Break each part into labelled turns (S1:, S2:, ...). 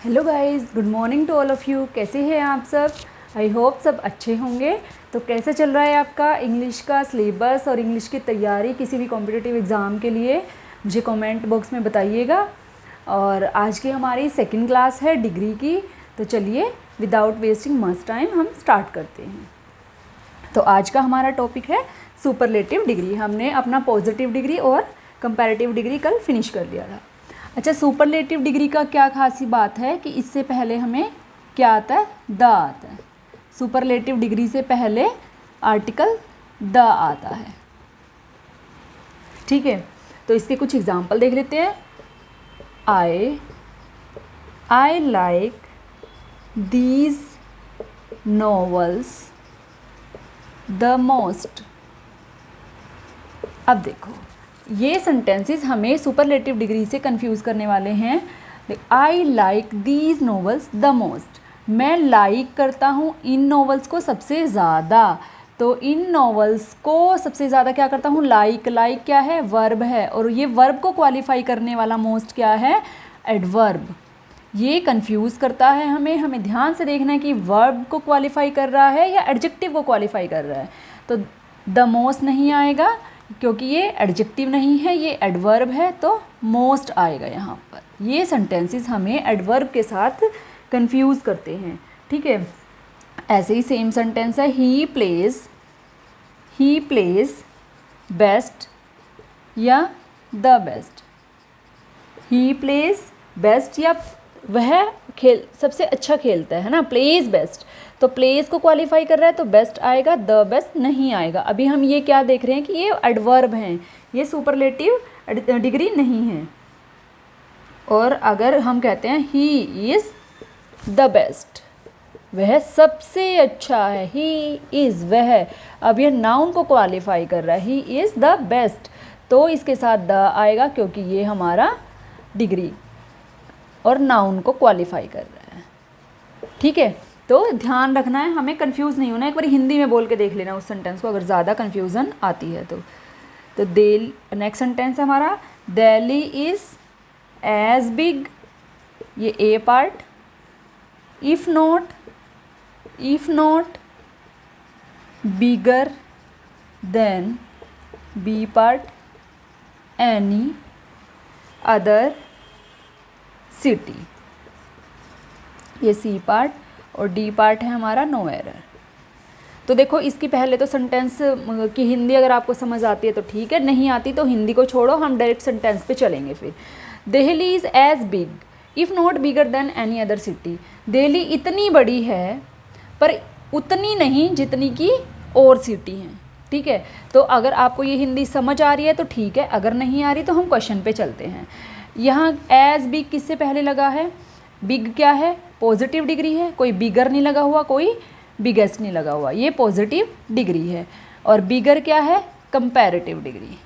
S1: Hello guys, good morning to all of you. कैसे हैं आप सब? आई होप सब अच्छे होंगे। तो कैसे चल रहा है आपका इंग्लिश का सिलेबस और इंग्लिश की तैयारी किसी भी कॉम्पिटिटिव एग्ज़ाम के लिए? मुझे कमेंट बॉक्स में बताइएगा। और आज की हमारी सेकंड क्लास है डिग्री की। तो चलिए विदाउट वेस्टिंग मच टाइम हम स्टार्ट करते हैं। तो आज का हमारा टॉपिक है सुपरलेटिव डिग्री। हमने अपना पॉजिटिव डिग्री और कंपैरेटिव डिग्री कल फिनिश कर लिया था। अच्छा, सुपरलेटिव डिग्री का क्या खासी बात है कि इससे पहले हमें क्या आता है? द आता है। सुपरलेटिव डिग्री से पहले आर्टिकल द आता है। ठीक है, तो इसके कुछ एग्जाम्पल देख लेते हैं। I like these novels the most. अब देखो, ये सेंटेंसेस हमें सुपरलेटिव डिग्री से कंफ्यूज करने वाले हैं। I like these novels the most. मैं लाइक करता हूँ इन नॉवेल्स को सबसे ज़्यादा। तो इन नॉवेल्स को सबसे ज़्यादा क्या करता हूँ? लाइक। लाइक क्या है? वर्ब है। और ये वर्ब को क्वालिफाई करने वाला मोस्ट क्या है? एडवर्ब। ये कंफ्यूज करता है हमें ध्यान से देखना है कि वर्ब को क्वालिफाई कर रहा है या एडजेक्टिव को क्वालिफाई कर रहा है। तो द मोस्ट नहीं आएगा क्योंकि ये एडजेक्टिव नहीं है, ये एडवर्ब है, तो मोस्ट आएगा यहाँ पर। ये सेंटेंसेस हमें एडवर्ब के साथ कंफ्यूज करते हैं। ठीक है, ऐसे ही सेम सेंटेंस है ही प्लेज बेस्ट या the best. He plays best या वह सबसे अच्छा खेलता है ना, प्लेज बेस्ट। तो प्लेज को क्वालिफाई कर रहा है तो बेस्ट आएगा, द बेस्ट नहीं आएगा। अभी हम ये क्या देख रहे हैं कि ये एडवर्ब हैं, ये सुपरलेटिव डिग्री नहीं है। और अगर हम कहते हैं ही इज़ द बेस्ट, वह सबसे अच्छा है, ही इज़ वह, अब ये नाउन को क्वालिफाई कर रहा है, ही इज़ द बेस्ट, तो इसके साथ द आएगा क्योंकि ये हमारा डिग्री और नाउन को क्वालिफाई कर रहा है। ठीक है, तो ध्यान रखना है, हमें कंफ्यूज नहीं होना। एक बार हिंदी में बोल के देख लेना उस सेंटेंस को अगर ज़्यादा कंफ्यूजन आती है तो नेक्स्ट सेंटेंस है हमारा दिल्ली इज़ एज बिग, ये A part, if not bigger than B part, any other city, ये सी पार्ट, और डी पार्ट है हमारा नो एरर। तो देखो, इसकी पहले तो सेंटेंस की हिंदी अगर आपको समझ आती है तो ठीक है, नहीं आती तो हिंदी को छोड़ो, हम डायरेक्ट सेंटेंस पे चलेंगे। फिर Delhi is as big if not bigger than any other city. Delhi इतनी बड़ी है पर उतनी नहीं जितनी की और सिटी हैं। ठीक है, तो अगर आपको ये हिंदी समझ आ रही है तो ठीक है, अगर नहीं आ रही तो हम क्वेश्चन पे चलते हैं। यहाँ एज बिग किससे पहले लगा है? बिग क्या है? पॉजिटिव डिग्री है, कोई बिगर नहीं लगा हुआ, कोई बिगेस्ट नहीं लगा हुआ, ये पॉजिटिव डिग्री है। और बिगर क्या है? Comparative degree.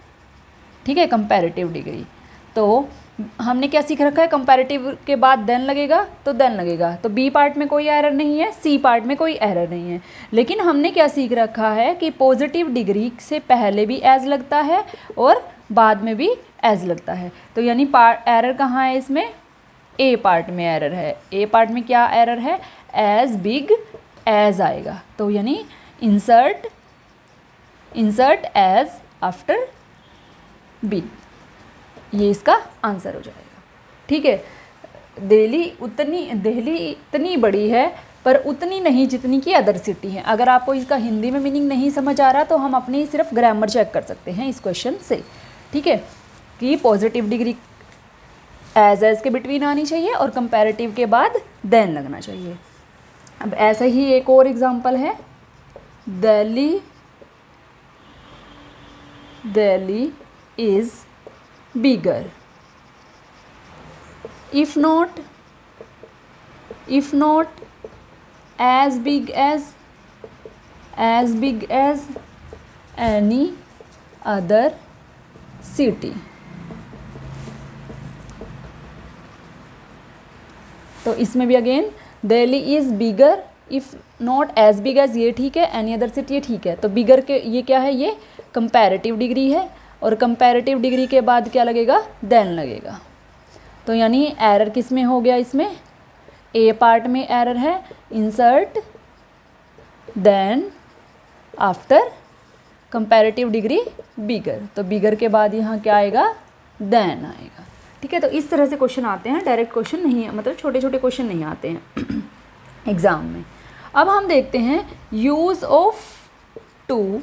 S1: ठीक है, कंपैरेटिव डिग्री। तो हमने क्या सीख रखा है? कंपैरेटिव के बाद देन लगेगा तो देन लगेगा, तो बी पार्ट में कोई एरर नहीं है, सी पार्ट में कोई एरर नहीं है। लेकिन हमने क्या सीख रखा है कि पॉजिटिव डिग्री से पहले भी एज लगता है और बाद में भी एज लगता है। तो यानी एरर कहाँ है इसमें? ए पार्ट में एरर है। ए पार्ट में क्या एरर है? एज बिग एज आएगा, तो यानी इंसर्ट एज आफ्टर बिग, ये इसका आंसर हो जाएगा। ठीक है, दिल्ली इतनी बड़ी है पर उतनी नहीं जितनी कि अदर सिटी है। अगर आपको इसका हिंदी में मीनिंग नहीं समझ आ रहा तो हम अपनी सिर्फ ग्रामर चेक कर सकते हैं इस क्वेश्चन से। ठीक है, कि पॉजिटिव डिग्री एज के बिटवीन आनी चाहिए और कंपैरेटिव के बाद देन लगना चाहिए। अब ऐसा ही एक और एग्जांपल है, Delhi is bigger if not as big as any other city. तो इसमें भी again Delhi is bigger if not as big as, ये ठीक है, एनी अदर सिटी, ये ठीक है। तो बिगर के ये क्या है? ये कंपैरेटिव डिग्री है, और कंपैरेटिव डिग्री के बाद क्या लगेगा? देन लगेगा। तो यानी एरर किस में हो गया? इसमें ए पार्ट में एरर है, insert then after comparative degree bigger, तो बिगर के बाद यहाँ क्या आएगा, देन आएगा। ठीक है, तो इस तरह से क्वेश्चन आते हैं, डायरेक्ट क्वेश्चन नहीं, मतलब छोटे छोटे क्वेश्चन नहीं आते हैं एग्ज़ाम में। अब हम देखते हैं use of to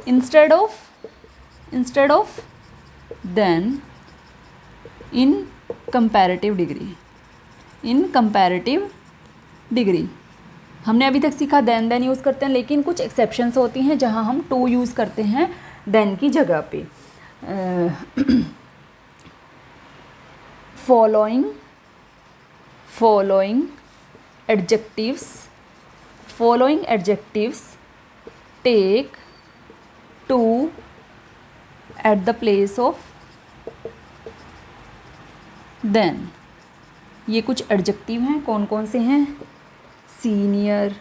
S1: instead of than in comparative degree. हमने अभी तक सीखा देन यूज़ करते हैं, लेकिन कुछ एक्सेप्शंस होती हैं जहाँ हम टू यूज़ करते हैं देन की जगह पे। following adjectives take to at the place of then। ये कुछ एडजेक्टिव हैं, कौन कौन से हैं, senior,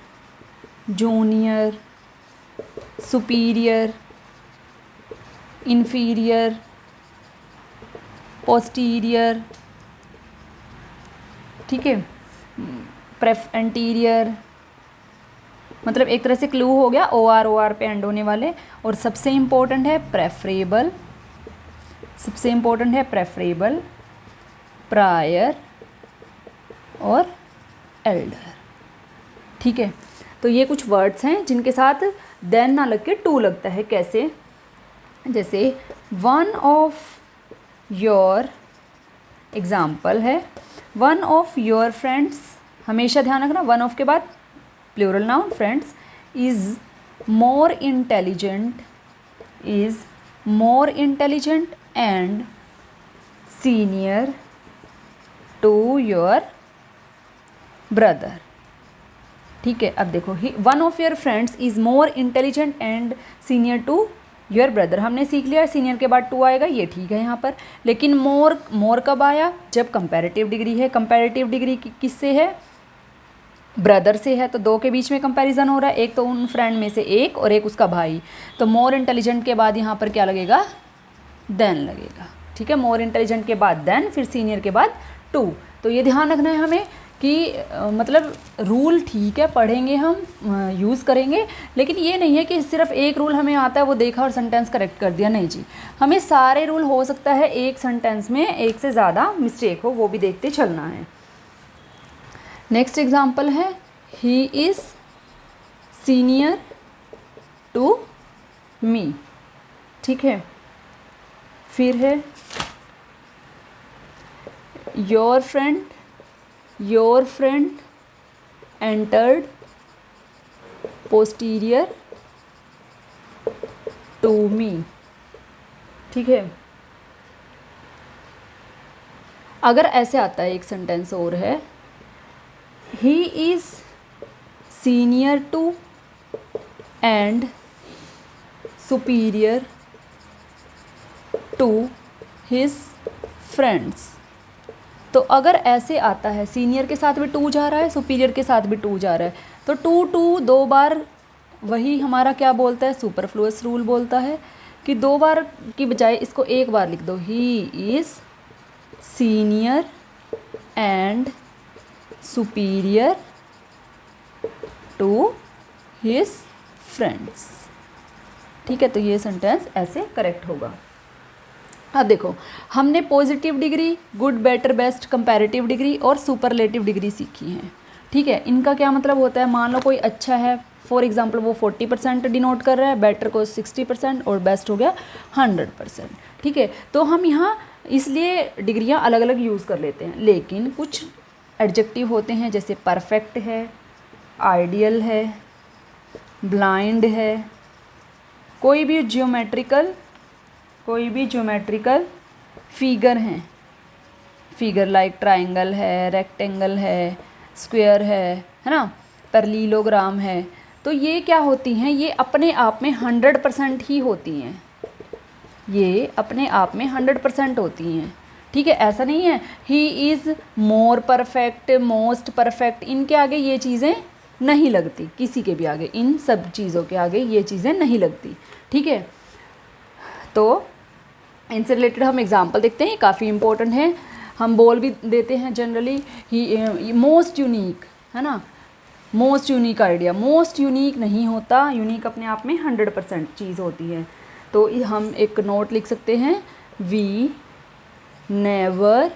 S1: junior, superior, inferior, posterior, ठीक है, एंटीरियर, मतलब एक तरह से क्लू हो गया, ओ आर पे एंड होने वाले। और सबसे इम्पोर्टेंट है प्रेफरेबल, प्रायर और एल्डर। ठीक है, तो ये कुछ वर्ड्स हैं जिनके साथ देन ना लग के टू लगता है। कैसे, जैसे वन ऑफ योर, एग्जाम्पल है वन ऑफ योर फ्रेंड्स, हमेशा ध्यान रखना वन ऑफ के बाद plural noun, friends, is more intelligent and senior to your brother. ठीक है, अब देखो one of your friends is more intelligent and senior to your brother, हमने सीख लिया सीनियर के बाद टू आएगा, ये ठीक है यहाँ पर। लेकिन मोर कब आया, जब कंपैरेटिव डिग्री है। कंपैरेटिव डिग्री किससे है, ब्रदर से है, तो दो के बीच में कंपैरिजन हो रहा है, एक तो उन फ्रेंड में से एक और एक उसका भाई, तो मोर इंटेलिजेंट के बाद यहाँ पर क्या लगेगा, देन लगेगा। ठीक है, मोर इंटेलिजेंट के बाद देन, फिर सीनियर के बाद टू। तो ये ध्यान रखना है हमें कि मतलब रूल ठीक है, पढ़ेंगे हम, यूज़ करेंगे, लेकिन ये नहीं है कि सिर्फ एक रूल हमें आता है वो देखा और सेंटेंस करेक्ट कर दिया, नहीं जी, हमें सारे रूल, हो सकता है एक सेंटेंस में एक से ज़्यादा मिस्टेक हो, वो भी देखते चलना है। नेक्स्ट एग्जाम्पल है he is senior to me. ठीक है, फिर है your friend entered posterior to me. ठीक है, अगर ऐसे आता है, एक सेंटेंस और है, he is senior to and superior to his friends. तो अगर ऐसे आता है, सीनियर के साथ भी टू जा रहा है, सुपीरियर के साथ भी टू जा रहा है, तो टू दो बार, वही हमारा क्या बोलता है, सुपरफ्लुअस रूल बोलता है कि दो बार की बजाय इसको एक बार लिख दो, he is senior and superior to his friends. ठीक है, तो ये सेंटेंस ऐसे करेक्ट होगा। अब देखो, हमने positive degree, good, better, best, comparative degree और सुपरलेटिव डिग्री सीखी हैं। ठीक है, इनका क्या मतलब होता है, मान लो कोई अच्छा है, फॉर एग्जांपल वो 40% डिनोट कर रहा है, बेटर को 60% और बेस्ट हो गया 100%। ठीक है, तो हम यहाँ इसलिए डिग्रियाँ अलग अलग यूज़ कर लेते हैं, लेकिन कुछ एडजेक्टिव होते हैं जैसे परफेक्ट है, आइडियल है, ब्लाइंड है, कोई भी ज्योमेट्रिकल फिगर हैं, फिगर लाइक ट्राइंगल है, रेक्टेंगल है, स्क्वायर है ना, पैरेललोग्राम है, तो ये क्या होती हैं, ये अपने आप में 100% ही होती हैं, ये अपने आप में 100% होती हैं। ठीक है, ऐसा नहीं है he is more perfect, most perfect, इनके आगे ये चीज़ें नहीं लगती, किसी के भी आगे, इन सब चीज़ों के आगे ये चीज़ें नहीं लगती। ठीक है, तो इनसे रिलेटेड हम एग्जाम्पल देखते हैं, काफ़ी इंपॉर्टेंट है। हम बोल भी देते हैं जनरली ही मोस्ट यूनिक, है ना, most unique idea. Most unique नहीं होता, यूनिक अपने आप में 100% चीज़ होती है। तो हम एक नोट लिख सकते हैं, we never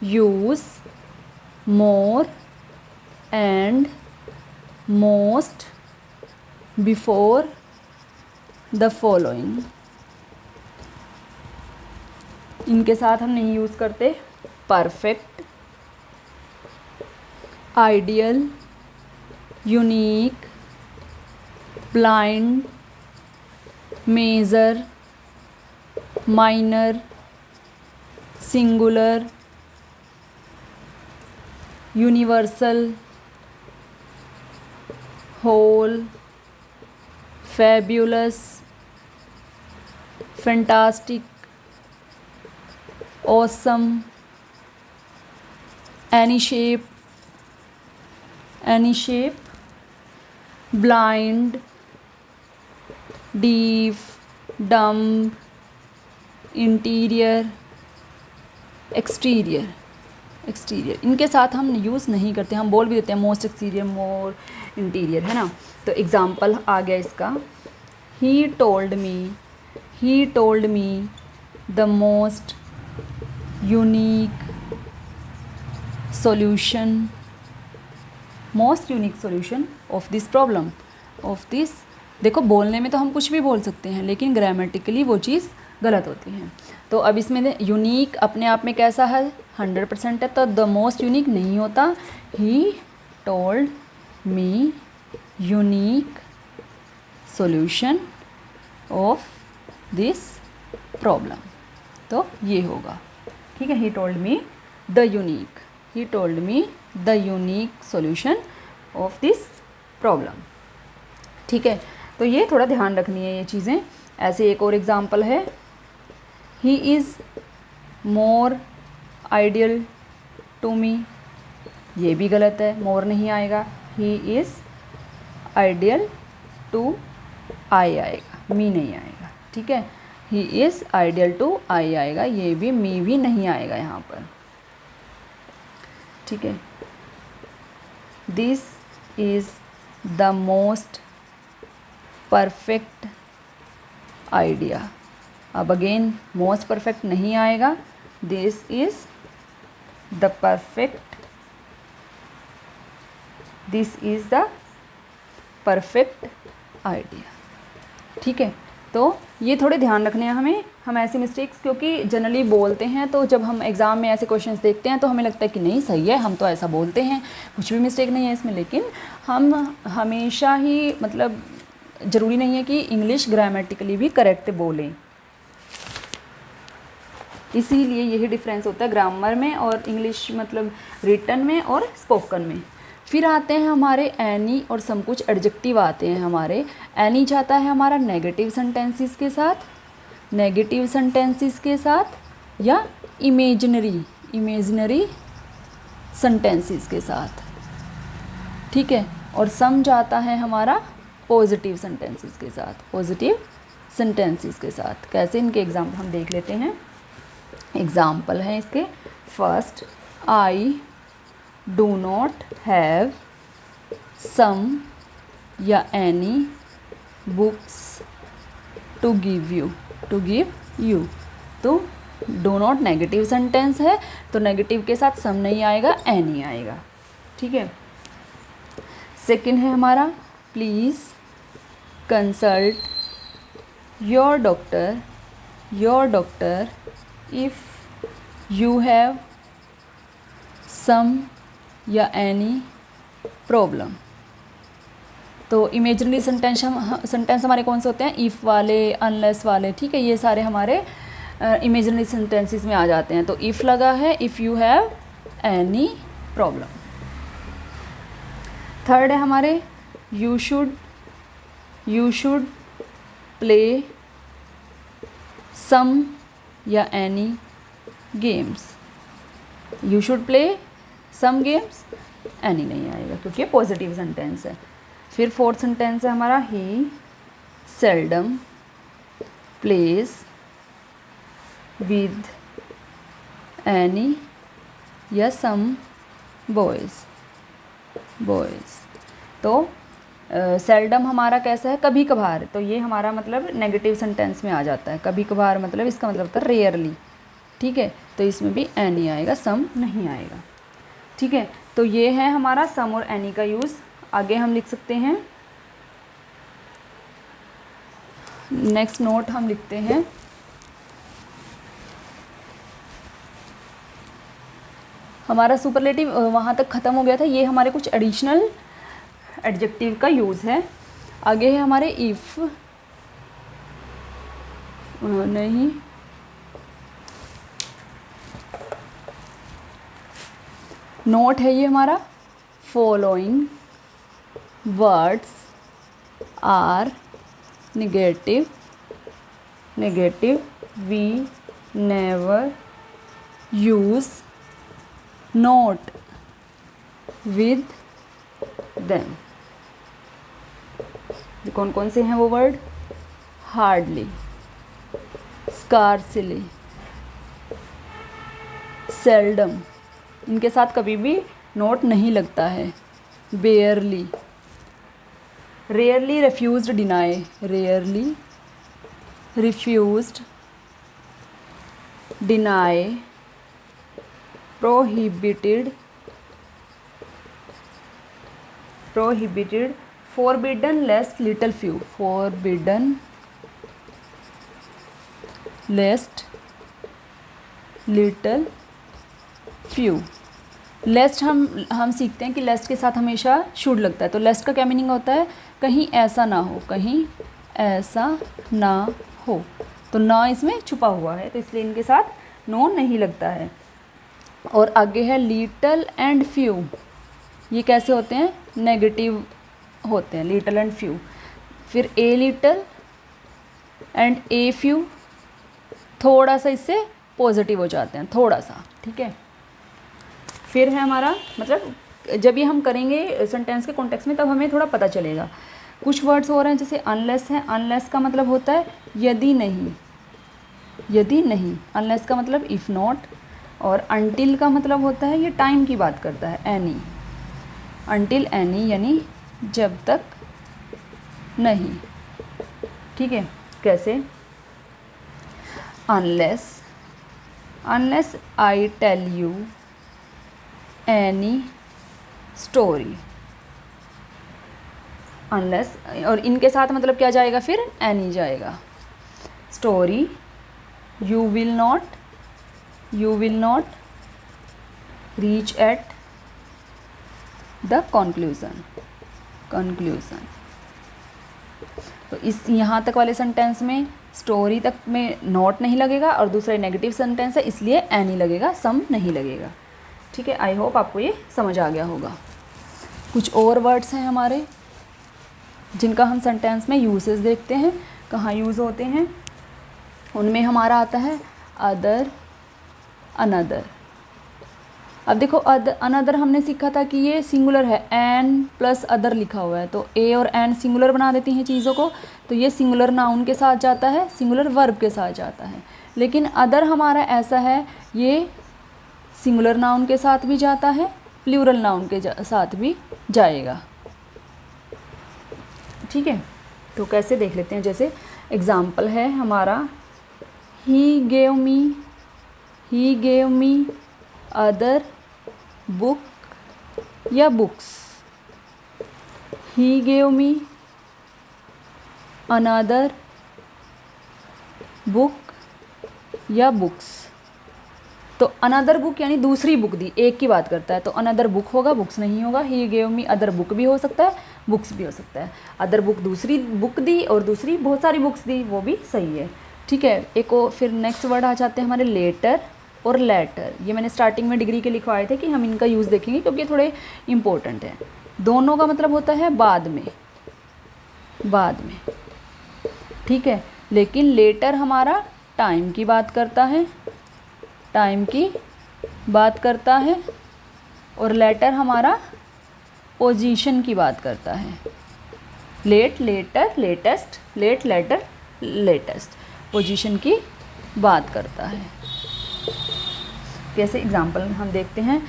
S1: use more and most before the following. इनके साथ हम नहीं यूज़ करते perfect, ideal, unique, blind, major, minor, singular, universal, whole, fabulous, fantastic, awesome, any shape, blind, deaf, dumb, interior, exterior. इनके साथ हम यूज़ नहीं करते, हम बोल भी देते हैं मोस्ट एक्सटीरियर, मोर इंटीरियर, है ना। तो एग्ज़ाम्पल आ गया इसका, he told me the most unique solution of this problem, of this. देखो बोलने में तो हम कुछ भी बोल सकते हैं, लेकिन ग्रामेटिकली वो चीज़ गलत होती है। तो अब इसमें यूनिक अपने आप में कैसा है, 100% है, तो द मोस्ट यूनिक नहीं होता। He told me unique solution of this problem, तो ये होगा, ठीक है। He told me the unique solution of this problem, ठीक है। तो ये थोड़ा ध्यान रखनी है ये चीज़ें। ऐसे एक और एग्जांपल है, he is more ideal to me, ये भी गलत है, मोर नहीं आएगा, he is ideal to I आएगा, मी नहीं आएगा, ठीक है। He is ideal to I आएगा, ये भी मी भी नहीं आएगा यहाँ पर, ठीक है। This is the most perfect idea, अब अगेन मोस्ट परफेक्ट नहीं आएगा, this is the perfect idea, ठीक है। तो ये थोड़े ध्यान रखने हैं हमें, हम ऐसे मिस्टेक्स क्योंकि जनरली बोलते हैं, तो जब हम एग्ज़ाम में ऐसे क्वेश्चंस देखते हैं तो हमें लगता है कि नहीं सही है, हम तो ऐसा बोलते हैं, कुछ भी मिस्टेक नहीं है इसमें। लेकिन हम हमेशा ही मतलब ज़रूरी नहीं है कि इंग्लिश ग्रामेटिकली भी करेक्ट बोलें, इसीलिए यही डिफरेंस होता है ग्रामर में और इंग्लिश मतलब रिटन में और स्पोकन में। फिर आते हैं हमारे एनी और सम कुछ एडजेक्टिव आते हैं हमारे। एनी जाता है हमारा नेगेटिव सेंटेंसेस के साथ या इमेजिनरी सेंटेंसेस के साथ, ठीक है। और सम जाता है हमारा पॉजिटिव सेंटेंसेस के साथ। कैसे, इनके एग्जाम्पल हम देख लेते हैं। एग्जाम्पल हैं इसके, first, I do not have some या any books to give you. तो डू नॉट नेगेटिव सेंटेंस है, तो नेगेटिव के साथ सम नहीं आएगा, एनी आएगा, ठीक है। सेकंड है हमारा, please consult your doctor if you have some या एनी प्रॉब्लम। तो इमेजिनरी सेंटेंस हमारे कौन से होते हैं, इफ़ वाले, अनलेस वाले, ठीक है। ये सारे हमारे इमेजिनरी सेंटेंसेस में आ जाते हैं। तो इफ़ लगा है, if you have any problem. Third है हमारे, यू शुड प्ले सम या any games. You should play some games, any नहीं आएगा क्योंकि ये पॉजिटिव सेंटेंस है। फिर फोर्थ सेंटेंस है हमारा, ही सेल्डम प्लेज विद एनी या सम बॉयज़। तो सेल्डम हमारा कैसा है, कभी कभार, तो ये हमारा मतलब नेगेटिव सेंटेंस में आ जाता है। कभी कभार मतलब इसका मतलब होता है रेयरली, ठीक है। तो इसमें भी एनी आएगा, सम नहीं आएगा, ठीक है। तो ये है हमारा सम और एनी का यूज़। आगे हम लिख सकते हैं, नेक्स्ट नोट हम लिखते हैं, हमारा सुपरलेटिव वहाँ तक ख़त्म हो गया था। ये हमारे कुछ एडिशनल एडजेक्टिव का यूज़ है। आगे है हमारे इफ़, नहीं, नोट है ये हमारा, following words are negative, we never use not with them. कौन कौन से हैं वो वर्ड, हार्डली, स्कार्सली, सेल्डम, इनके साथ कभी भी नोट नहीं लगता है, बेयरली, rarely, refused, deny, rarely, refused, deny, prohibited, forbidden, lest, little few, forbidden, lest, little few। लेस्ट हम सीखते हैं कि लेस्ट के साथ हमेशा शुड लगता है। तो लेस्ट का क्या मीनिंग होता है, कहीं ऐसा ना हो, कहीं ऐसा ना हो। तो ना इसमें छुपा हुआ है, तो इसलिए इनके साथ नो नहीं लगता है। और आगे है लिटल एंड फ्यू, ये कैसे होते हैं, नेगेटिव होते हैं, लिटल एंड फ्यू। फिर a little and a few, थोड़ा सा इससे पॉजिटिव हो जाते हैं, थोड़ा सा, ठीक है। फिर है हमारा मतलब जब ये हम करेंगे सेंटेंस के कॉन्टेक्स्ट में तब हमें थोड़ा पता चलेगा। कुछ वर्ड्स हो रहे हैं जैसे अनलेस है, अनलेस का मतलब होता है यदि नहीं, यदि नहीं, अनलेस का मतलब इफ़ नॉट। और अनटिल का मतलब होता है, ये टाइम की बात करता है, एनी, अनटिल एनी यानी जब तक नहीं, ठीक है। कैसे, unless, unless I tell you any story, unless, और इनके साथ मतलब क्या जाएगा फिर, एनी जाएगा। Story, you will not reach at the conclusion. तो इस यहाँ तक वाले सेंटेंस में स्टोरी तक में नॉट नहीं लगेगा, और दूसरा नेगेटिव सेंटेंस है इसलिए एनी लगेगा, सम नहीं लगेगा, ठीक है। आई होप आपको ये समझ आ गया होगा। कुछ और वर्ड्स हैं हमारे जिनका हम सेंटेंस में यूसेस देखते हैं, कहाँ यूज़ होते हैं। उनमें हमारा आता है अदर, अनदर। अब देखो अनदर हमने सीखा था कि ये सिंगुलर है, एन प्लस अदर लिखा हुआ है, तो ए और एन सिंगुलर बना देती हैं चीज़ों को, तो ये सिंगुलर नाउन के साथ जाता है, सिंगुलर वर्ब के साथ जाता है। लेकिन अदर हमारा ऐसा है, ये सिंगुलर नाउन के साथ भी जाता है, प्लूरल नाउन के साथ भी जाएगा, ठीक है। तो कैसे देख लेते हैं, जैसे एग्ज़ाम्पल है हमारा, he gave me other book या books, he gave me another book या बुक्स। तो अनदर बुक यानी दूसरी बुक दी, एक की बात करता है, तो अनदर बुक होगा, बुक्स नहीं होगा। ही गेव मी अदर बुक भी हो सकता है, बुक्स भी हो सकता है। अदर बुक दूसरी बुक दी और दूसरी बहुत सारी बुक्स दी, वो भी सही है, ठीक है। एक और फिर नेक्स्ट वर्ड आ जाते हैं हमारे लेटर और लेटर। ये मैंने स्टार्टिंग में डिग्री के लिखवाए थे कि हम इनका यूज़ देखेंगे क्योंकि ये थोड़े इम्पोर्टेंट हैं। दोनों का मतलब होता है बाद में, ठीक है। लेकिन लेटर हमारा टाइम की बात करता है, और लेटर हमारा पोजीशन की बात करता है। Late, later, latest, late, later, latest, position की बात करता है। कैसे एग्जाम्पल हम देखते हैं।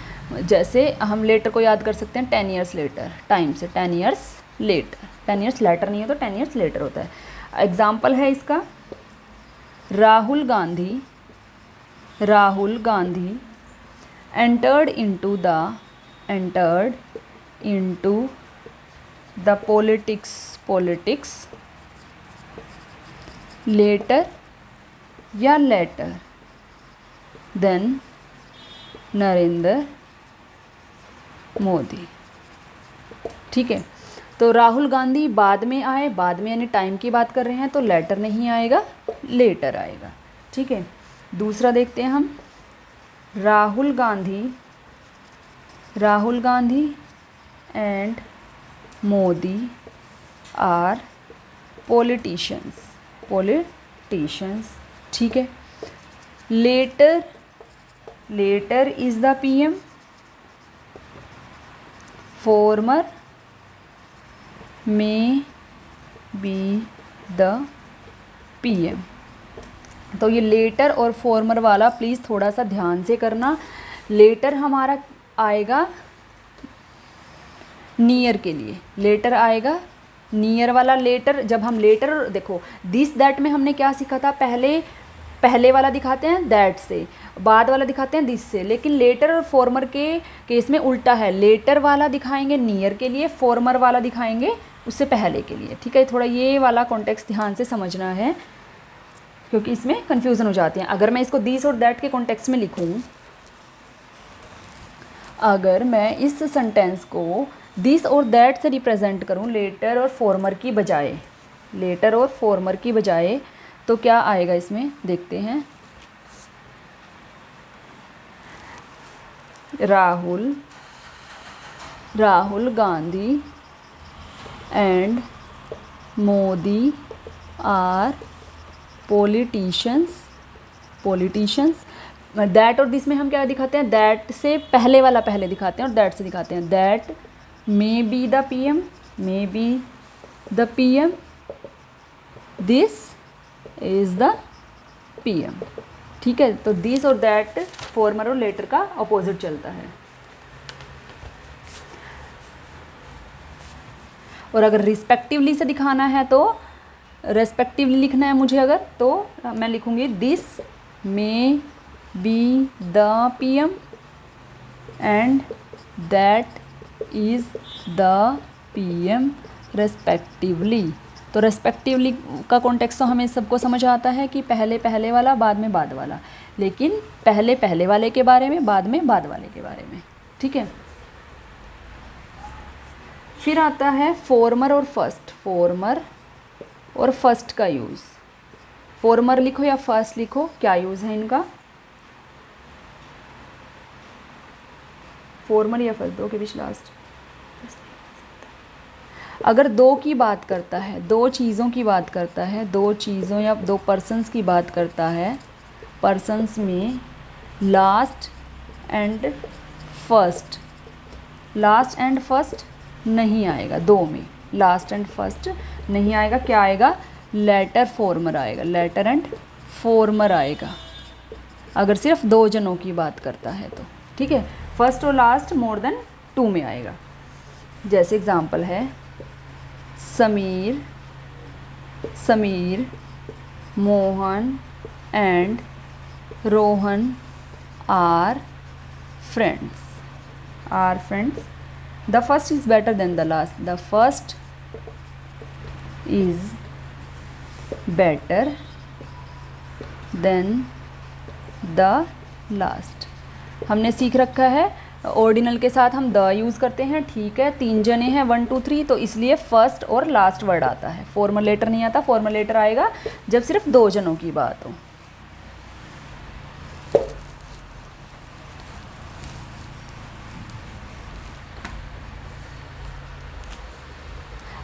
S1: जैसे हम लेटर को याद कर सकते हैं 10 ईयर्स लेटर, टाइम से 10 ईयर्स लेटर, 10 ईयर्स लेटर नहीं है तो 10 ईयर्स लेटर होता है। एग्जाम्पल है इसका, Rahul Gandhi entered into the politics later than Narendra Modi. ठीक है, तो राहुल गांधी बाद में आए, बाद में यानी टाइम की बात कर रहे हैं तो लेटर नहीं आएगा, लेटर आएगा। ठीक है, दूसरा देखते हैं हम, Rahul Gandhi and Modi are politicians. ठीक है, latter is the PM, former may be the PM. तो ये लेटर और फॉर्मर वाला प्लीज़ थोड़ा सा ध्यान से करना। लेटर हमारा आएगा नियर के लिए, लेटर आएगा नियर वाला लेटर। जब हम लेटर देखो दिस दैट में हमने क्या सीखा था, पहले वाला दिखाते हैं दैट से, बाद वाला दिखाते हैं दिस से, लेकिन लेटर और फॉर्मर के केस में उल्टा है, लेटर वाला दिखाएंगे नियर के लिए, फॉर्मर वाला दिखाएंगे उससे पहले के लिए। ठीक है, थोड़ा ये वाला कॉन्टेक्स्ट ध्यान से समझना है क्योंकि इसमें कन्फ्यूज़न हो जाती है। अगर मैं इसको दिस और दैट के कॉन्टेक्स्ट में लिखूँ, अगर मैं इस सेंटेंस को दिस और दैट से रिप्रेजेंट करूँ लेटर और फॉर्मर की बजाय, तो क्या आएगा इसमें देखते हैं। Rahul Gandhi and Modi are politicians. That और दिस में हम क्या दिखाते हैं, दैट से पहले वाला पहले दिखाते हैं और दैट से दिखाते हैं। That may be the PM, this is the PM. ठीक है, तो दिस और दैट फॉर्मर और लेटर का अपोजिट चलता है। और अगर रिस्पेक्टिवली से दिखाना है तो रेस्पेक्टिवली लिखना है मुझे अगर, तो मैं लिखूंगी this may be the PM and that is the PM respectively. तो रेस्पेक्टिवली का कॉन्टेक्स्ट तो हमें सबको समझ आता है कि पहले वाला बाद में बाद वाला, लेकिन पहले वाले के बारे में, बाद में बाद वाले के बारे में। ठीक है, फिर आता है फॉर्मर और फर्स्ट का यूज़। फॉर्मर लिखो या फर्स्ट लिखो, क्या यूज़ है इनका, फॉर्मर या फर्स्ट, दो के बीच लास्ट। अगर दो की बात करता है, दो चीज़ों की बात करता है, दो चीज़ों या दो पर्सन्स की बात करता है, पर्सन्स में लास्ट एंड फर्स्ट नहीं आएगा, दो में लास्ट एंड फर्स्ट नहीं आएगा। क्या आएगा, लेटर एंड फॉर्मर आएगा अगर सिर्फ दो जनों की बात करता है तो। ठीक है, फर्स्ट और लास्ट मोर देन 2 में आएगा। जैसे एग्जांपल है, Sameer Mohan and Rohan are friends. The first is better than the last. The first is better than the last. हमने सीख रखा है ऑर्डिनल के साथ हम द यूज़ करते हैं। ठीक है, 3 जने हैं 1 2 3, तो इसलिए फर्स्ट और लास्ट वर्ड आता है, फॉर्मल लेटर नहीं आता। फॉर्मल लेटर आएगा जब सिर्फ 2 जनों की बात हो।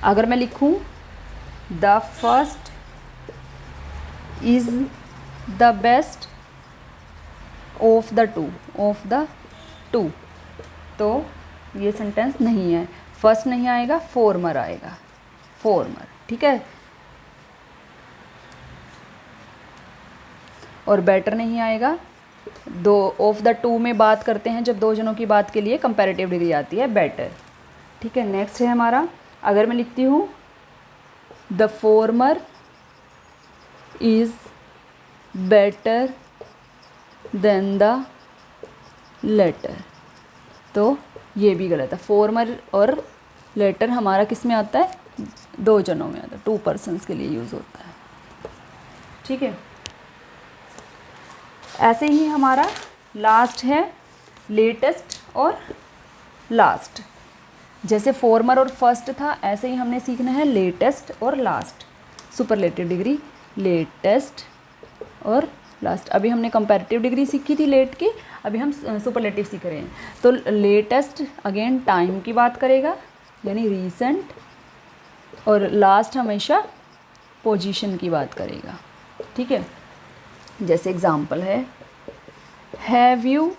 S1: अगर मैं लिखूं the first is the best of the two, तो ये सेंटेंस नहीं है, फर्स्ट नहीं आएगा, फॉर्मर आएगा, फॉर्मर। ठीक है, और बेटर नहीं आएगा, दो ऑफ द टू में बात करते हैं जब दो जनों की बात के लिए कंपैरेटिव डिग्री आती है बेटर। ठीक है, नेक्स्ट है हमारा, अगर मैं लिखती हूँ the former is better than the latter, तो ये भी गलत है। फॉर्मर और लेटर हमारा किस में आता है, दो जनों में आता है, टू पर्सन्स के लिए यूज़ होता है। ठीक है, ऐसे ही हमारा लास्ट है लेटेस्ट और लास्ट। जैसे फॉर्मर और फर्स्ट था, ऐसे ही हमने सीखना है लेटेस्ट और लास्ट, सुपरलेटिव डिग्री लेटेस्ट और लास्ट। अभी हमने कंपैरेटिव डिग्री सीखी थी लेट की, अभी हम सुपरलेटिव सीख रहे हैं। तो लेटेस्ट अगेन टाइम की बात करेगा यानी रीसेंट, और लास्ट हमेशा पोजीशन की बात करेगा। ठीक है, जैसे एग्जांपल है have you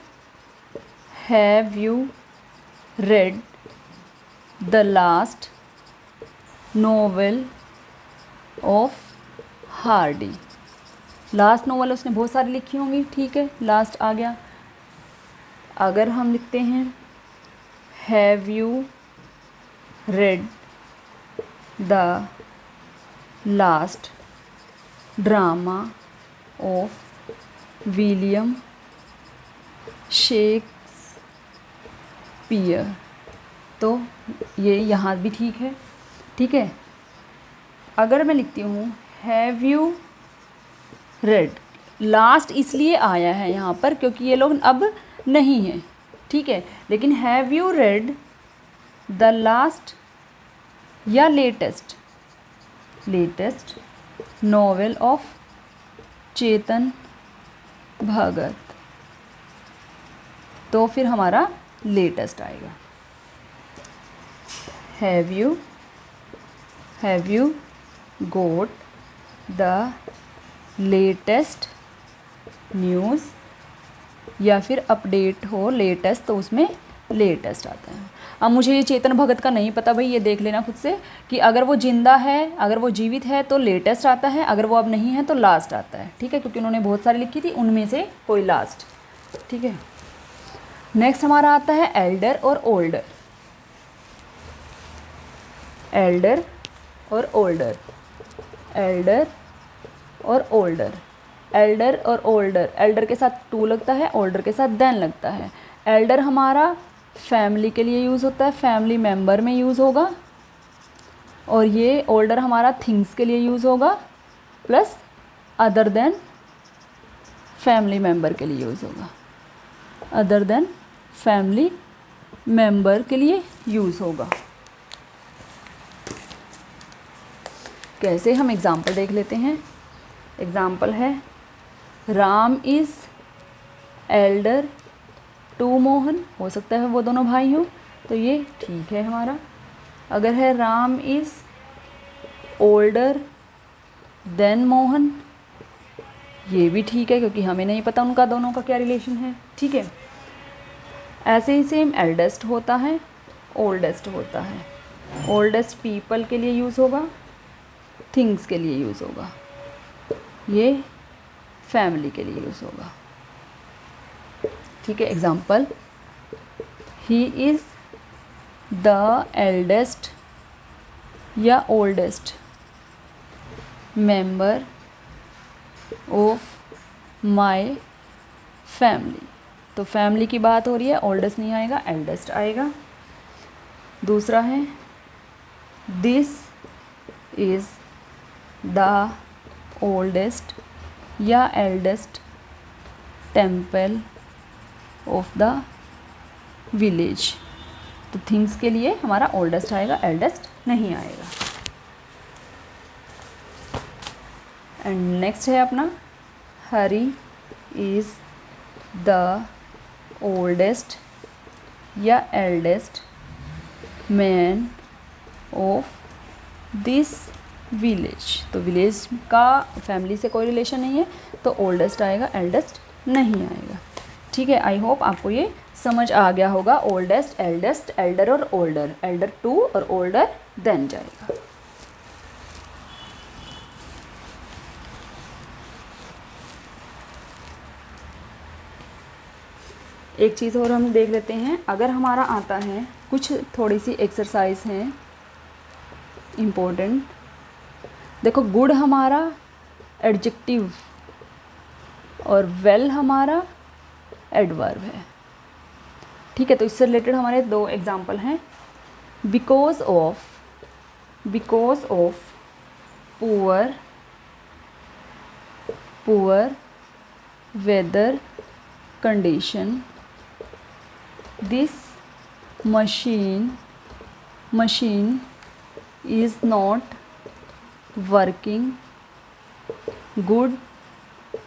S1: read the last novel of Hardy. Last novel उसने बहुत सारी लिखी होंगी, ठीक है, लास्ट आ गया। अगर हम लिखते हैं have you read the last drama of William Shakespeare, तो ये यहाँ भी ठीक है। ठीक है, अगर मैं लिखती हूँ हैव यू रेड, लास्ट इसलिए आया है यहाँ पर क्योंकि ये लोग अब नहीं हैं। ठीक है, लेकिन have you read the last या latest novel of Chetan Bhagat, तो फिर हमारा लेटेस्ट आएगा। Have you got the latest news, या फिर अपडेट हो लेटेस्ट तो उसमें लेटेस्ट आता है। अब मुझे ये चेतन भगत का नहीं पता भाई, ये देख लेना खुद से कि अगर वो जिंदा है, अगर वो जीवित है तो लेटेस्ट आता है, अगर वो अब नहीं है तो लास्ट आता है। ठीक है, क्योंकि उन्होंने बहुत सारी लिखी थी, उनमें से कोई लास्ट। ठीक है, नेक्स्ट हमारा आता है एल्डर और ओल्डर। एल्डर और ओल्डर, एल्डर और ओल्डर, एल्डर और ओल्डर, एल्डर के साथ टू लगता है, ओल्डर के साथ देन लगता है। एल्डर हमारा फैमिली के लिए यूज़ होता है, फैमिली मेम्बर में यूज़ होगा, और ये ओल्डर हमारा थिंग्स के लिए यूज़ होगा, plus other than family member के लिए यूज़ होगा, अदर देन फैमिली मेम्बर के लिए यूज़ होगा। कैसे, हम एग्ज़ाम्पल देख लेते हैं। एग्ज़ाम्पल है Ram is elder to Mohan, हो सकता है वो दोनों भाई हों, तो ये ठीक है हमारा। अगर है Ram is older than Mohan, ये भी ठीक है क्योंकि हमें नहीं पता उनका दोनों का क्या रिलेशन है। ठीक है, ऐसे ही सेम एल्डेस्ट होता है, ओल्डेस्ट होता है। ओल्डेस्ट पीपल के लिए यूज़ होगा, थिंग्स के लिए यूज़ होगा, ये फैमिली के लिए यूज़ होगा। ठीक है, example he is the eldest या oldest member of my family, तो फैमिली की बात हो रही है, ओल्डेस्ट नहीं आएगा, एल्डेस्ट आएगा। दूसरा है दिस इज़ द ओल्डेस्ट या eldest temple of the village, तो थिंग्स के लिए हमारा ओल्डेस्ट आएगा, एल्डेस्ट नहीं आएगा। एंड नेक्स्ट है अपना हरी इज़ द ओल्डेस्ट या eldest man of this village, तो विलेज का फैमिली से कोई रिलेशन नहीं है, तो ओल्डेस्ट आएगा, एल्डेस्ट नहीं आएगा। ठीक है, आई होप आपको ये समझ आ गया होगा। ओल्डेस्ट, एल्डेस्ट, एल्डर और ओल्डर, एल्डर टू और ओल्डर देन जाएगा। एक चीज़ और हम देख लेते हैं। अगर हमारा आता है, कुछ थोड़ी सी एक्सरसाइज हैं इम्पोर्टेंट। देखो, गुड हमारा एडजेक्टिव और वेल हमारा एडवर्ब है, ठीक है। तो इससे रिलेटेड हमारे 2 एग्जाम्पल हैं। Because of poor weather condition this machine is not working good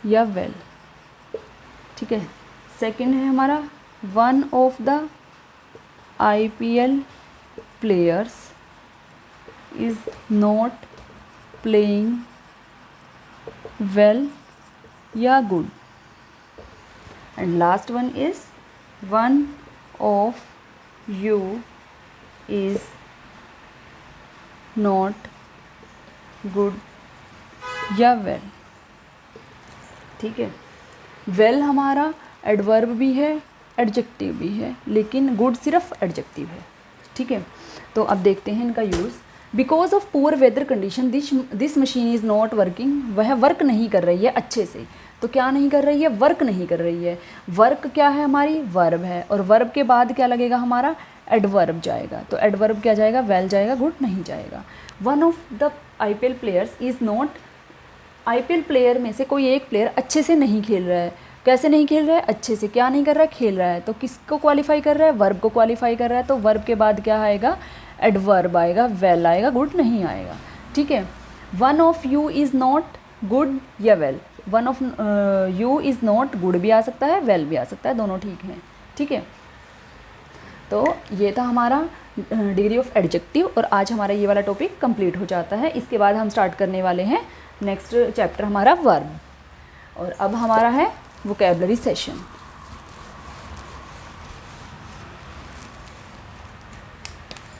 S1: या वेल, ठीक है। सेकंड है हमारा, one of the IPL players is not playing well या good. And last one is one of you is not good या well, ठीक है। Well हमारा एडवर्ब भी है, एडजेक्टिव भी है, लेकिन गुड सिर्फ एडजेक्टिव है, ठीक है। तो अब देखते हैं इनका use. Because of poor weather condition this machine is not working, वह वर्क नहीं कर रही है अच्छे से। तो क्या नहीं कर रही है? वर्क नहीं कर रही है। वर्क क्या है हमारी? वर्ब है, और वर्ब के बाद क्या लगेगा हमारा? एडवर्ब जाएगा। तो एडवर्ब क्या जाएगा? वेल जाएगा, गुड नहीं जाएगा। One of the IPL players is not, IPL player में से कोई एक प्लेयर अच्छे से नहीं खेल रहा है। कैसे नहीं खेल रहा है? अच्छे से। क्या नहीं कर रहा है? खेल रहा है। तो किसको क्वालिफाई कर रहा है? वर्ब को क्वालिफाई कर रहा है। तो वर्ब के बाद क्या आएगा? एडवर्ब आएगा, वेल आएगा, गुड नहीं आएगा, ठीक है। One of you is not good या well, one of you is not good भी आ सकता है, वेल भी आ सकता है, दोनों ठीक हैं, ठीक है। तो ये था हमारा डिग्री ऑफ एडजेक्टिव, और आज हमारा ये वाला टॉपिक कंप्लीट हो जाता है। इसके बाद हम स्टार्ट करने वाले हैं नेक्स्ट चैप्टर हमारा वर्ब, और अब हमारा है vocabulary session.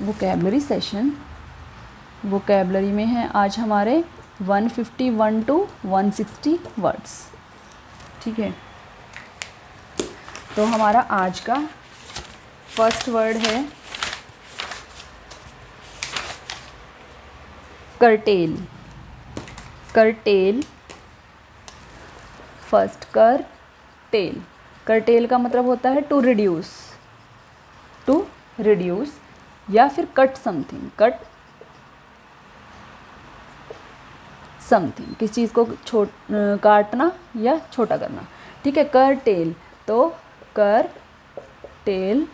S1: Vocabulary session, vocabulary में है आज हमारे 151 to 160 वर्ड्स, ठीक है। तो हमारा आज का फर्स्ट वर्ड है कर्टेल। कर्टेल, फर्स्ट कर टेल। कर्टेल का मतलब होता है टू रिड्यूस, टू रिड्यूस, या फिर कट समथिंग, कट समथिंग, किस चीज़ को काटना या छोटा करना, ठीक है। कर टेल, तो कर टेल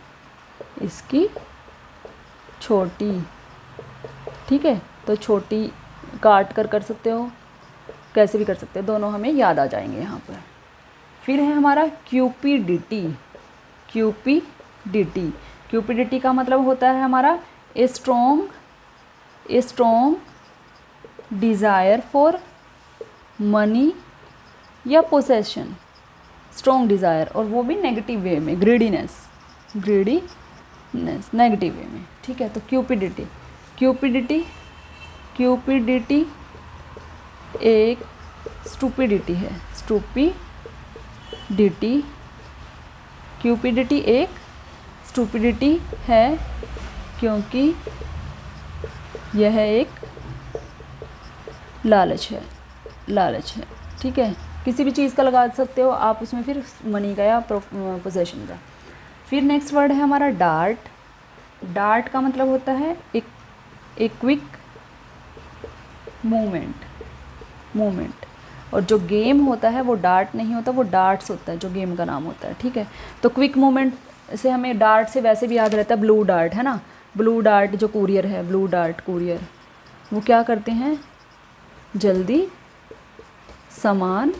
S1: इसकी छोटी, ठीक है। तो छोटी काट कर सकते हो, कैसे भी कर सकते हो, दोनों हमें याद आ जाएंगे यहाँ पर। फिर है हमारा क्यूपिडिटी। क्यूपिडिटी, क्यूपिडिटी का मतलब होता है हमारा a strong desire for money या पोसेशन, स्ट्रॉन्ग डिज़ायर, और वो भी नेगेटिव वे में, ग्रीडीनेस नेगेटिव वे में, ठीक है। तो क्यूपिडिटी, क्यूपिडिटी एक स्टूपिडिटी है, क्यूपिडिटी एक स्टूपिडिटी है, क्योंकि यह एक लालच है, ठीक है। किसी भी चीज़ का लगा सकते हो आप उसमें, फिर मनी का या पोजेशन का। फिर नेक्स्ट वर्ड है हमारा डार्ट। डार्ट का मतलब होता है एक क्विक मूवमेंट, और जो गेम होता है वो डार्ट नहीं होता, वो डार्ट्स होता है, जो गेम का नाम होता है, ठीक है। तो क्विक मूवमेंट से हमें डार्ट से वैसे भी याद रहता है ब्लू डार्ट, है ना। ब्लू डार्ट जो कुरियर है, ब्लू डार्ट कुरियर, वो क्या करते हैं? जल्दी सामान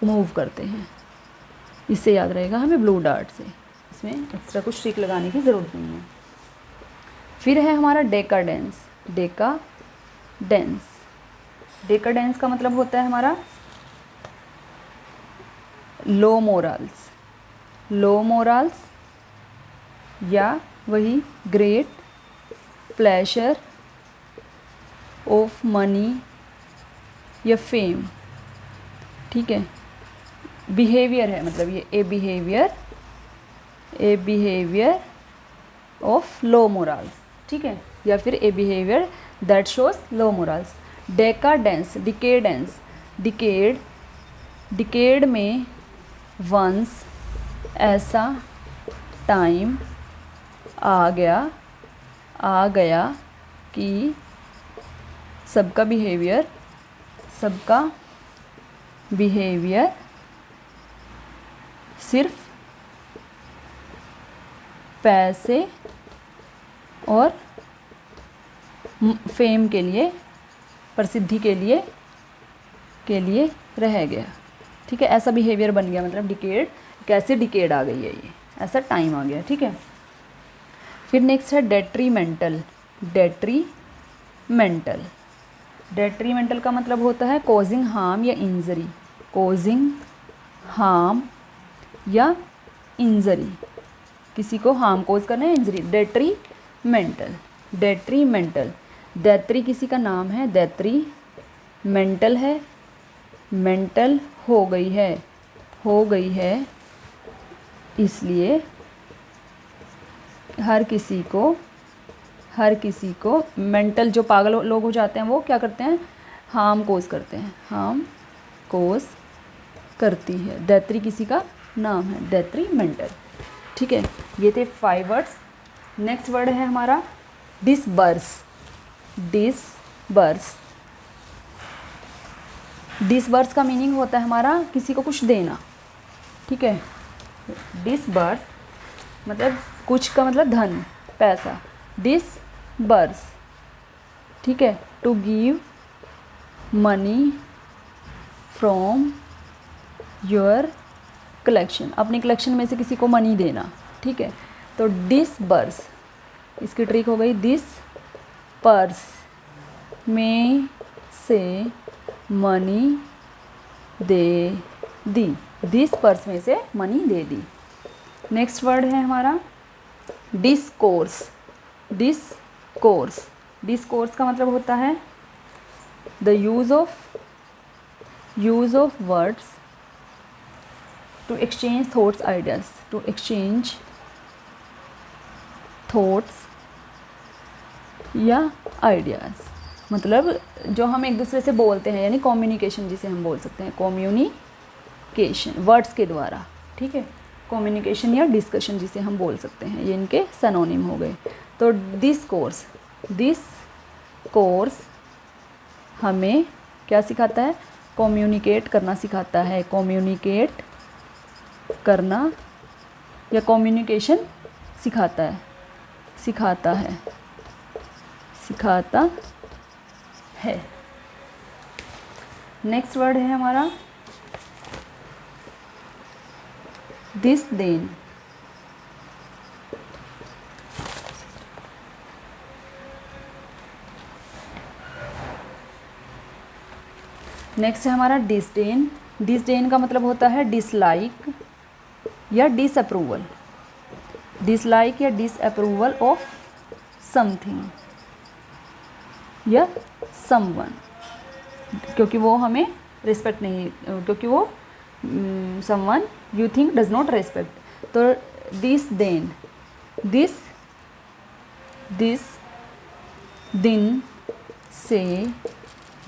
S1: मूव करते हैं, इससे याद रहेगा हमें ब्लू डार्ट से। इसमें एक्स्ट्रा कुछ ट्रिक लगाने की ज़रूरत नहीं है। फिर है हमारा डेकाडेंस। डेकाडेंस का मतलब होता है हमारा लो मोरल्स, या वही ग्रेट प्लेजर ऑफ मनी या फेम, ठीक है। बिहेवियर है, मतलब ये a behaviour a behaviour of low morals, ठीक है, या फिर a behaviour that shows low morals. Decadence, decadence, decade में वंस ऐसा टाइम आ गया कि सबका बिहेवियर सिर्फ पैसे और फेम के लिए, प्रसिद्धि के लिए रह गया, ठीक है। ऐसा बिहेवियर बन गया, मतलब डिकेड, कैसे डिकेड आ गई है ये, ऐसा टाइम आ गया, ठीक है। फिर नेक्स्ट है डेट्रीमेंटल। डेट्रीमेंटल का मतलब होता है कॉजिंग हार्म या इंजरी, कॉजिंग हार्म या इंजरी, किसी को हार्म कोज करना है, इंजरी। डेट्रीमेंटल, दैत्री किसी का नाम है, दैत्री, मेंटल है, मेंटल हो गई है, इसलिए हर किसी को मेंटल, जो पागल लोग हो जाते हैं वो क्या करते हैं, हार्म कोज करती है। दैत्री किसी का नाम है, डेट्रीमेंटल, ठीक है। ये थे 5 वर्ड्स। नेक्स्ट वर्ड है हमारा डिसबर्स। डिसबर्स का मीनिंग होता है हमारा किसी को कुछ देना, ठीक है। डिसबर्स मतलब कुछ का मतलब धन, पैसा। डिसबर्स, ठीक है, to give money from your collection, अपनी कलेक्शन में से किसी को मनी देना, ठीक है। तो डिसबर्स, इसकी ट्रिक हो गई, डिसपर्स में से मनी दे दी, डिसपर्स में से मनी दे दी। नेक्स्ट वर्ड है हमारा डिस्कोर्स। डिस्कोर्स का मतलब होता है the use of words to exchange thoughts ideas, to exchange thoughts या आइडियाज़, मतलब जो हम एक दूसरे से बोलते हैं, यानी कम्युनिकेशन जिसे हम बोल सकते हैं, कम्युनिकेशन वर्ड्स के द्वारा, ठीक है। कम्युनिकेशन या डिस्कशन जिसे हम बोल सकते हैं, ये इनके सिनोनिम हो गए। तो दिस कोर्स हमें क्या सिखाता है, कम्युनिकेट करना सिखाता है, कम्युनिकेट करना या कम्युनिकेशन सिखाता है। नेक्स्ट वर्ड है हमारा डिसडेन। नेक्स्ट है हमारा डिसडेन। डिसडेन का मतलब होता है डिसलाइक या डिसअप्रूवल, डिसलाइक या डिसअप्रूवल ऑफ समथिंग या समवन, क्योंकि वो हमें रिस्पेक्ट नहीं, क्योंकि वो someone you think does not respect. तो डिसडेन, दिस दिन से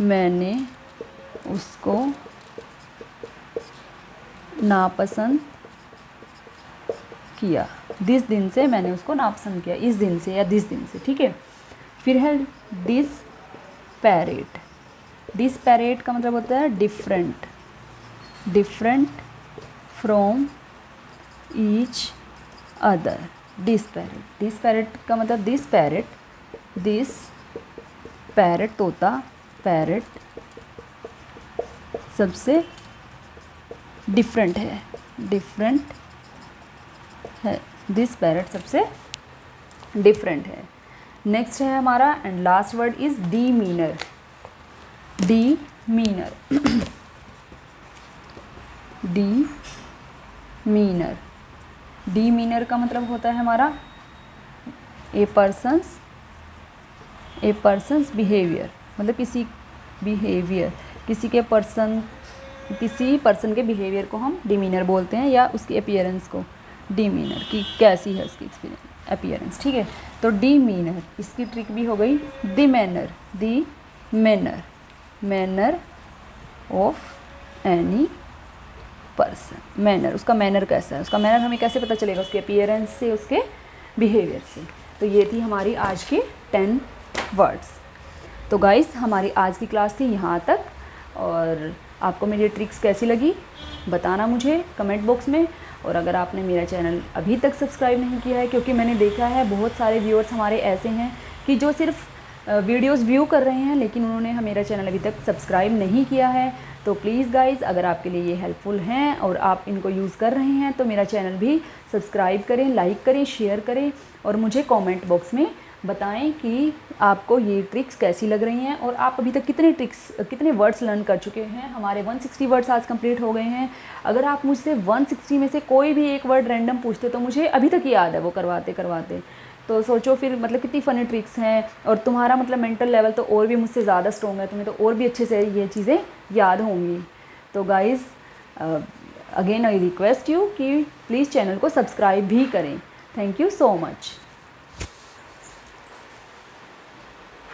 S1: मैंने उसको नापसंद किया, दिस दिन से मैंने उसको नापसंद किया, इस दिन से या दिस दिन से, ठीक है। फिर है डिसपैरेट। डिसपैरेट का मतलब होता है डिफरेंट फ्रॉम ईच अदर। डिसपैरेट का मतलब पैरेट तोता, पैरेट सबसे डिफरेंट है, डिसपैरेट सबसे डिफरेंट है। नेक्स्ट है हमारा एंड लास्ट वर्ड इज डीमीनर। डीमीनर का मतलब होता है हमारा ए पर्सन्स बिहेवियर, मतलब किसी पर्सन के बिहेवियर को हम डिमीनर बोलते हैं, या उसकी अपीयरेंस को डिमीनर की कैसी है उसकी अपीयरेंस, ठीक है। तो डिमीनर, इसकी ट्रिक भी हो गई the manner, the manner, manner of any person, manner, उसका मैनर कैसा है, उसका मैनर हमें कैसे पता चलेगा, उसके अपीयरेंस से, उसके बिहेवियर से। तो ये थी हमारी आज की 10 वर्ड्स। तो गाइस हमारी आज की क्लास थी यहाँ तक, और आपको मेरी ट्रिक्स कैसी लगी बताना मुझे कमेंट बॉक्स में। और अगर आपने मेरा चैनल अभी तक सब्सक्राइब नहीं किया है, क्योंकि मैंने देखा है बहुत सारे व्यूअर्स हमारे ऐसे हैं कि जो सिर्फ वीडियोस व्यू कर रहे हैं, लेकिन उन्होंने मेरा चैनल अभी तक सब्सक्राइब नहीं किया है। तो प्लीज़ गाइज़, अगर आपके लिए ये हेल्पफुल हैं और आप इनको यूज़ कर रहे हैं तो मेरा चैनल भी सब्सक्राइब करें, लाइक करें, शेयर करें, और मुझे कमेंट बॉक्स में बताएं कि आपको ये ट्रिक्स कैसी लग रही हैं, और आप अभी तक कितने वर्ड्स लर्न कर चुके हैं। हमारे 160 वर्ड्स आज कंप्लीट हो गए हैं। अगर आप मुझसे 160 में से कोई भी एक वर्ड रैंडम पूछते तो मुझे अभी तक याद है वो करवाते करवाते। तो सोचो फिर मतलब कितनी फ़नी ट्रिक्स हैं, और तुम्हारा मतलब मेंटल लेवल तो और भी मुझसे ज़्यादा स्ट्रॉन्ग है, तुम्हें तो और भी अच्छे से ये चीज़ें याद होंगी। तो guys again I request you कि प्लीज़ चैनल को सब्सक्राइब भी करें। Thank you so much.